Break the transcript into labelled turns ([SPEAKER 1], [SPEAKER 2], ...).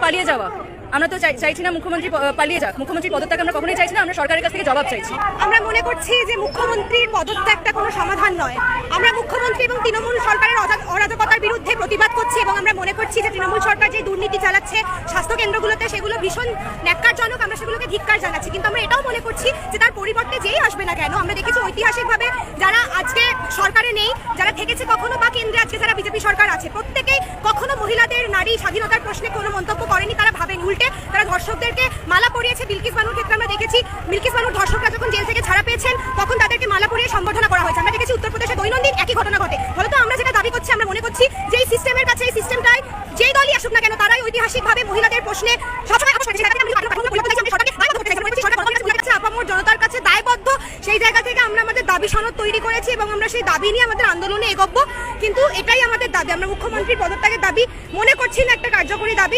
[SPEAKER 1] পালিয়ে যাওয়া। আমরা তো চাইছি না মুখ্যমন্ত্রী পালিয়ে যাক, মুখ্যমন্ত্রী পদত্যাগ আমরা কখনোই চাইছি না, আমরা সরকারের কাছ থেকে জবাব চাইছি।
[SPEAKER 2] আমরা মনে করছি যে মুখ্যমন্ত্রীর পদত্যাগটা কোনো সমাধান নয়। আমরা মুখ্যমন্ত্রী এবং তৃণমূল সরকারের অরাজকতার বিরুদ্ধে প্রতিবাদ করছি এবং আমরা মনে করছি যে তৃণমূল সরকার যে দুর্নীতি চালাচ্ছে স্বাস্থ্য কেন্দ্রগুলোতে সেগুলো ভীষণ ন্যাক্কারজনক, আমরা সেগুলোকে ধিক্কার জানাচ্ছি। কিন্তু আমরা এটাও মনে করছি যে তার পরিবর্তে যেই আসবে না কেন, আমরা দেখেছি ঐতিহাসিকভাবে যারা আজকে সরকারে নেই, যারা থেকেছে কখনো বা কেন্দ্রে আজকে যারা বিজেপি সরকার আছে, প্রত্যেকেই কখনো মহিলাদের নারী স্বাধীনতার প্রশ্নে কোনো মন্তব্য করেনি। তারা ভাবেন উল্টে তারা ধর্ষকদেরকে মালা পরিয়েছে। বিলকিস বানুর ক্ষেত্রে আমরা দেখেছি বিলকিস বানুর ধর্ষকরা যখন জেল থেকে ছাড়া পেয়েছেন তখন তাদেরকে মালা পরিয়ে সম্বর্ধনা করা হয়েছে। আমরা দেখেছি উত্তরপ্রদেশে দৈনন্দিন একই ঘটনা ঘটে। ফলত আমরা যেটা দাবি করছি, আমরা মনে করছি যে এই সিস্টেমের কাছে, এই সিস্টেমটাই যেই দলই আসুক না কেন, তারাই ঐতিহাসিকভাবে মহিলাদের প্রশ্নে সবসময় আপামর জনতার কাছে দায়বদ্ধ। সেই জায়গা থেকে আমরা আমাদের দাবি সনদ তৈরি করেছি এবং আমরা সেই দাবি নিয়ে আমাদের আন্দোলনে এগোবো। কিন্তু এটাই আমাদের দাবি, আমরা মুখ্যমন্ত্রীর পদত্যাগের দাবি মনে করছি না একটা কার্যকরী দাবি।